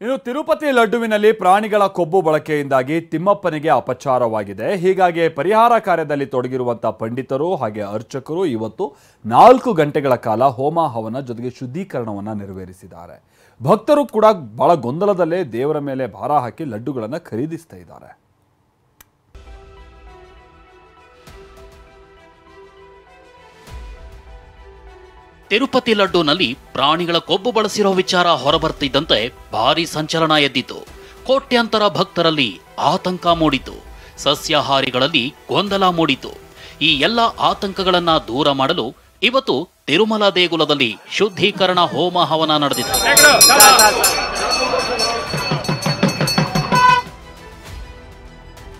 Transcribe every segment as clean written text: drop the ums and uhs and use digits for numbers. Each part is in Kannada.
ಇನ್ನು ತಿರುಪತಿ ಲಡ್ಡುವಿನಲ್ಲಿ ಪ್ರಾಣಿಗಳ ಕೊಬ್ಬು ಬಳಕೆಯಿಂದಾಗಿ ತಿಮ್ಮಪ್ಪನಿಗೆ ಅಪಚಾರವಾಗಿದೆ. ಹೀಗಾಗಿ ಪರಿಹಾರ ಕಾರ್ಯದಲ್ಲಿ ತೊಡಗಿರುವಂತಹ ಪಂಡಿತರು ಹಾಗೆ ಅರ್ಚಕರು ಇವತ್ತು 4 ಗಂಟೆಗಳ ಕಾಲ ಹೋಮ ಹವನ ಜೊತೆಗೆ ಶುದ್ಧೀಕರಣವನ್ನು ನೆರವೇರಿಸಿದ್ದಾರೆ. ಭಕ್ತರು ಕೂಡ ಬಹಳ ಗೊಂದಲದಲ್ಲೇ ದೇವರ ಮೇಲೆ ಭಾರ ಹಾಕಿ ಲಡ್ಡುಗಳನ್ನು ಖರೀದಿಸ್ತಾ ಇದ್ದಾರೆ. ತಿರುಪತಿ ಲಡ್ಡುನಲ್ಲಿ ಪ್ರಾಣಿಗಳ ಕೊಬ್ಬು ಬಳಸಿರೋ ವಿಚಾರ ಹೊರಬರ್ತಿದ್ದಂತೆ ಭಾರಿ ಸಂಚಲನ ಎದ್ದಿತು. ಕೋಟ್ಯಾಂತರ ಭಕ್ತರಲ್ಲಿ ಆತಂಕ ಮೂಡಿತು. ಸಸ್ಯಾಹಾರಿಗಳಲ್ಲಿ ಗೊಂದಲ ಮೂಡಿತು. ಈ ಎಲ್ಲ ಆತಂಕಗಳನ್ನ ದೂರ ಮಾಡಲು ಇವತ್ತು ತಿರುಮಲ ದೇಗುಲದಲ್ಲಿ ಶುದ್ಧೀಕರಣ ಹೋಮ ಹವನ ನಡೆದಿದೆ.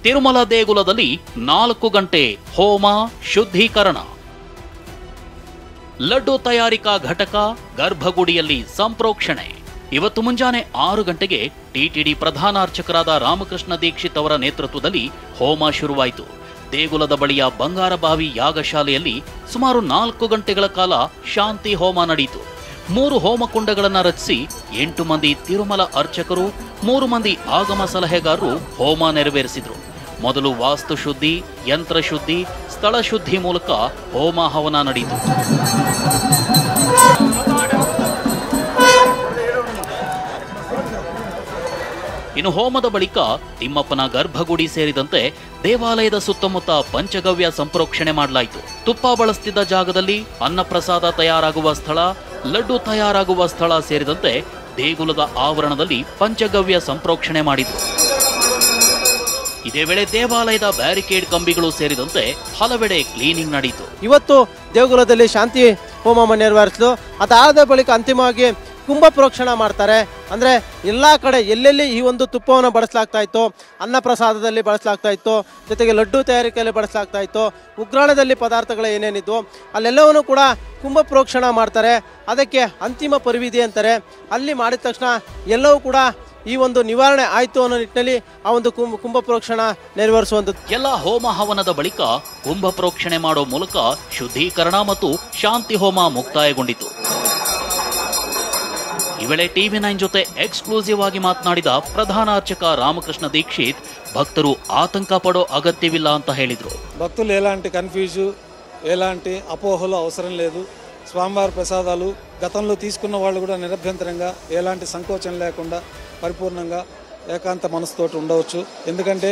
ತಿರುಮಲ ದೇಗುಲದಲ್ಲಿ 4 ಗಂಟೆ ಹೋಮ ಶುದ್ಧೀಕರಣ. ಲಡ್ಡು ತಯಾರಿಕಾ ಘಟಕ ಗರ್ಭಗುಡಿಯಲ್ಲಿ ಸಂಪ್ರೋಕ್ಷಣೆ. ಇವತ್ತು ಮುಂಜಾನೆ 6 ಗಂಟೆಗೆ ಟಿಟಿಡಿ ಪ್ರಧಾನ ಅರ್ಚಕರಾದ ರಾಮಕೃಷ್ಣ ದೀಕ್ಷಿತ್ ಅವರ ನೇತೃತ್ವದಲ್ಲಿ ಹೋಮ ಶುರುವಾಯಿತು. ದೇಗುಲದ ಬಳಿಯ ಬಂಗಾರಬಾವಿ ಯಾಗಶಾಲೆಯಲ್ಲಿ ಸುಮಾರು 4 ಗಂಟೆಗಳ ಕಾಲ ಶಾಂತಿ ಹೋಮ ನಡೆಯಿತು. 3 ಹೋಮಕುಂಡಗಳನ್ನು ರಚಿಸಿ 8 ಮಂದಿ ತಿರುಮಲ ಅರ್ಚಕರು 3 ಮಂದಿ ಆಗಮ ಸಲಹೆಗಾರರು ಹೋಮ ನೆರವೇರಿಸಿದರು. ಮೊದಲು ವಾಸ್ತು ಶುದ್ಧಿ, ಯಂತ್ರ ಶುದ್ಧಿ, ಸ್ಥಳ ಶುದ್ಧಿ ಮೂಲಕ ಹೋಮ ಹವನ ನಡೆಯಿತು. ಇನ್ನು ಹೋಮದ ಬಳಿಕ ತಿಮ್ಮಪ್ಪನ ಗರ್ಭಗುಡಿ ಸೇರಿದಂತೆ ದೇವಾಲಯದ ಸುತ್ತಮುತ್ತ ಪಂಚಗವ್ಯ ಸಂಪ್ರೋಕ್ಷಣೆ ಮಾಡಲಾಯಿತು. ತುಪ್ಪ ಬಳಸ್ತಿದ್ದ ಜಾಗದಲ್ಲಿ ಅನ್ನಪ್ರಸಾದ ತಯಾರಾಗುವ ಸ್ಥಳ, ಲಡ್ಡು ತಯಾರಾಗುವ ಸ್ಥಳ ಸೇರಿದಂತೆ ದೇಗುಲದ ಆವರಣದಲ್ಲಿ ಪಂಚಗವ್ಯ ಸಂಪ್ರೋಕ್ಷಣೆ ಮಾಡಿದ್ರು. ಇದೇ ವೇಳೆ ದೇವಾಲಯದ ಬ್ಯಾರಿಕೇಡ್ ಕಂಬಿಗಳು ಸೇರಿದಂತೆ ಹಲವೆಡೆ ಕ್ಲೀನಿಂಗ್ ನಡೆಯಿತು. ಇವತ್ತು ದೇಗುಲದಲ್ಲಿ ಶಾಂತಿ ಹೋಮ ನೆರವೇರಿಸಿದ್ರು. ಅದಾದ ಬಳಿಕ ಅಂತಿಮವಾಗಿ ಕುಂಭ ಪ್ರೋಕ್ಷಣ ಮಾಡ್ತಾರೆ. ಅಂದರೆ ಎಲ್ಲ ಕಡೆ ಎಲ್ಲೆಲ್ಲಿ ಈ ಒಂದು ತುಪ್ಪವನ್ನು ಬಳಸಲಾಗ್ತಾ ಇತ್ತು, ಅನ್ನಪ್ರಸಾದದಲ್ಲಿ ಬಳಸಲಾಗ್ತಾ ಇತ್ತು, ಜೊತೆಗೆ ಲಡ್ಡು ತಯಾರಿಕೆಯಲ್ಲಿ ಬಳಸಲಾಗ್ತಾ ಇತ್ತು, ಉಗ್ರಾಣದಲ್ಲಿ ಪದಾರ್ಥಗಳು ಏನೇನಿದ್ವು ಅಲ್ಲೆಲ್ಲವನ್ನೂ ಕೂಡ ಕುಂಭ ಪ್ರೋಕ್ಷಣ ಮಾಡ್ತಾರೆ. ಅದಕ್ಕೆ ಅಂತಿಮ ಪರಿವಿಧಿ ಅಂತಾರೆ. ಅಲ್ಲಿ ಮಾಡಿದ ತಕ್ಷಣ ಎಲ್ಲವೂ ಕೂಡ ಈ ಒಂದು ನಿವಾರಣೆ ಆಯಿತು ಅನ್ನೋ ನಿಟ್ಟಿನಲ್ಲಿ ಆ ಒಂದು ಕುಂಭ ಪ್ರೋಕ್ಷಣ ನೆರವೇರಿಸುವಂಥದ್ದು. ಎಲ್ಲ ಹೋಮ ಹವನದ ಬಳಿಕ ಕುಂಭ ಪ್ರೋಕ್ಷಣೆ ಮಾಡೋ ಮೂಲಕ ಶುದ್ಧೀಕರಣ ಮತ್ತು ಶಾಂತಿ ಹೋಮ ಮುಕ್ತಾಯಗೊಂಡಿತು. ಈ ವೇಳೆ TV9 ಜೊತೆ ಎಕ್ಸ್ಕ್ಲೂಸಿವ್ ಆಗಿ ಮಾತನಾಡಿದ ಪ್ರಧಾನ అర్చక రామకృష్ణ దీక్షిత్ భక్తులు ఆతంక పడో అగత్యవిಲ್ಲ ಅಂತ ಹೇಳಿದ್ರು. భక్తులు ఎలాంటి కన్ఫ్యూజు ఎలాంటి అపోహలు అవసరం లేదు. స్వామివారి ప్రసాదాలు గతంలో తీసుకున్న వాళ్ళు కూడా నిరభ్యంతరంగా ఎలాంటి సంకోచం లేకుండా పరిపూర్ణంగా ఏకాంత మనసుతోటి ఉండవచ్చు. ఎందుకంటే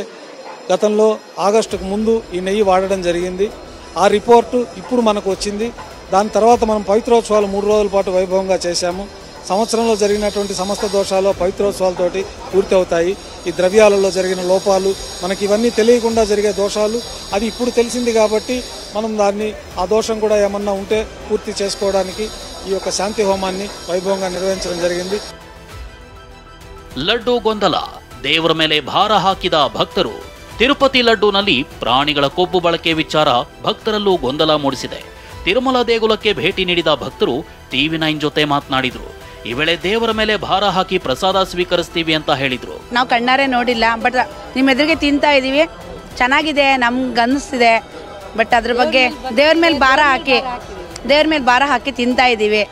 గతంలో ఆగస్టుకు ముందు ఈ నెయ్యి వాడడం జరిగింది. ఆ రిపోర్టు ఇప్పుడు మనకు వచ్చింది. దాని తర్వాత మనం పవిత్రోత్సవాలు 3 రోజుల పాటు వైభవంగా చేశాము. సంవత్సరంలో జరిగినటువంటి సమస్త దోషాలు పవిత్రోత్సవాలతోటి పూర్తి అవుతాయి. ఈ ద్రవ్యాలలో జరిగిన లోపాలు మనకి ఇవన్నీ తెలియకుండా జరిగే దోషాలు అది ఇప్పుడు తెలిసింది కాబట్టి మనం దాన్ని ఆ దోషం కూడా ఏమన్నా ఉంటే పూర్తి చేసుకోవడానికి ఈ యొక్క శాంతి హోమాన్ని వైభవంగా నిర్వహించడం జరిగింది. ಲಡ್ಡು ಗೊಂದಲ, ದೇವರ ಮೇಲೆ ಭಾರ ಹಾಕಿದ ಭಕ್ತರು. ತಿರುಪತಿ ಲಡ್ಡುನಲ್ಲಿ ಪ್ರಾಣಿಗಳ ಕೊಬ್ಬು ಬಳಕೆ ವಿಚಾರ ಭಕ್ತರಲ್ಲೂ ಗೊಂದಲ ಮೂಡಿಸಿದೆ. ತಿರುಮಲ ದೇಗುಲಕ್ಕೆ ಭೇಟಿ ನೀಡಿದ ಭಕ್ತರು TV9 ಜೊತೆ ಮಾತನಾಡಿದ್ರು. ಈ ವೇಳೆ ದೇವರ ಮೇಲೆ ಭಾರ ಹಾಕಿ ಪ್ರಸಾದ ಸ್ವೀಕರಿಸ್ತೀವಿ ಅಂತ ಹೇಳಿದ್ರು. ನಾವು ಕಣ್ಣಾರೆ ನೋಡಿಲ್ಲ, ಬಟ್ ನಿಮ್ಮ ಎದುರಿಗೆ ತಿಂತಾ ಇದೀವಿ, ಚೆನ್ನಾಗಿದೆ, ನಮ್ಗೆ ಅನ್ನಿಸ್ತಿದೆ. ಬಟ್ ಅದ್ರ ಬಗ್ಗೆ ದೇವ್ರ ಮೇಲೆ ಭಾರ ಹಾಕಿ ತಿಂತಾ ಇದೀವಿ.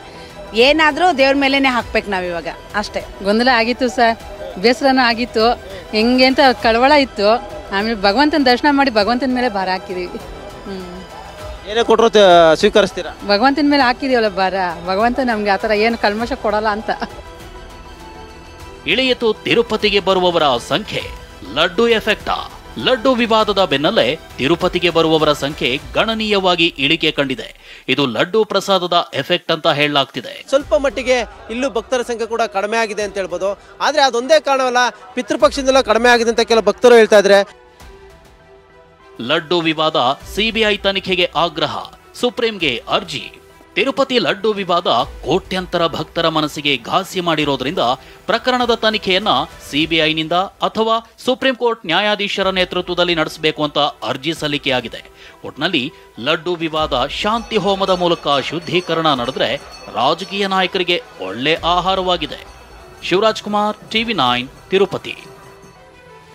ಏನಾದರೂ ದೇವ್ರ ಮೇಲೇನೆ ಹಾಕ್ಬೇಕು ನಾವು ಇವಾಗ ಅಷ್ಟೇ. ಗೊಂದಲ ಆಗಿತ್ತು ಸರ್, ಬೇಸರನೂ ಆಗಿತ್ತು, ಹೆಂಗೆ ಅಂತ ಕಳವಳ ಇತ್ತು. ಆಮೇಲೆ ಭಗವಂತನ ದರ್ಶನ ಮಾಡಿ ಭಗವಂತನ ಮೇಲೆ ಭಾರ ಹಾಕಿದೀವಿ. ಏನೇ ಕೊಟ್ಟರು ಸ್ವೀಕರಿಸ್ತೀರಾ? ಭಗವಂತನ ಮೇಲೆ ಹಾಕಿದೀವಲ್ಲ ಭಾರ. ಭಗವಂತ ನಮ್ಗೆ ಆ ಥರ ಏನು ಕಲ್ಮಶ ಕೊಡಲ್ಲ ಅಂತ. ಇಳಿಯಿತು ತಿರುಪತಿಗೆ ಬರುವವರ ಸಂಖ್ಯೆ. ಲಡ್ಡು ಎಫೆಕ್ಟಾ? ಲಡ್ಡು ವಿವಾದದ ಬೆನ್ನಲ್ಲೇ ತಿರುಪತಿಗೆ ಬರುವವರ ಸಂಖ್ಯೆ ಗಣನೀಯವಾಗಿ ಇಳಿಕೆ ಕಂಡಿದೆ. ಇದು ಲಡ್ಡು ಪ್ರಸಾದದ ಎಫೆಕ್ಟ್ ಅಂತ ಹೇಳಲಾಗ್ತಿದೆ. ಸ್ವಲ್ಪ ಮಟ್ಟಿಗೆ ಇಲ್ಲೂ ಭಕ್ತರ ಸಂಖ್ಯೆ ಕೂಡ ಕಡಿಮೆ ಆಗಿದೆ ಅಂತ ಹೇಳ್ಬೋದು. ಆದರೆ ಅದೊಂದೇ ಕಾರಣವಲ್ಲ, ಪಿತೃಪಕ್ಷದಿಂದಲೂ ಕಡಿಮೆ ಆಗಿದೆ ಅಂತ ಕೆಲವು ಭಕ್ತರು ಹೇಳ್ತಾ ಇದ್ದಾರೆ. ಲಡ್ಡು ವಿವಾದ, ಸಿಬಿಐ ತನಿಖೆಗೆ ಆಗ್ರಹ, ಸುಪ್ರೀಂಗೆ ಅರ್ಜಿ. ತಿರುಪತಿ ಲಡ್ಡು ವಿವಾದ ಕೋಟ್ಯಂತರ ಭಕ್ತರ ಮನಸ್ಸಿಗೆ ಘಾಸಿ ಮಾಡಿರೋದ್ರಿಂದ ಪ್ರಕರಣದ ತನಿಖೆಯನ್ನ ಸಿಬಿಐನಿಂದ ಅಥವಾ ಸುಪ್ರೀಂ ಕೋರ್ಟ್ ನ್ಯಾಯಾಧೀಶರ ನೇತೃತ್ವದಲ್ಲಿ ನಡೆಸಬೇಕು ಅಂತ ಅರ್ಜಿ ಸಲ್ಲಿಕೆಯಾಗಿದೆ. ಒಟ್ನಲ್ಲಿ ಲಡ್ಡು ವಿವಾದ ಶಾಂತಿ ಹೋಮದ ಮೂಲಕ ಶುದ್ಧೀಕರಣ ನಡೆದ್ರೆ ರಾಜಕೀಯ ನಾಯಕರಿಗೆ ಒಳ್ಳೆ ಆಹಾರವಾಗಿದೆ. ಶಿವರಾಜ್ ಕುಮಾರ್, TV9, ತಿರುಪತಿ.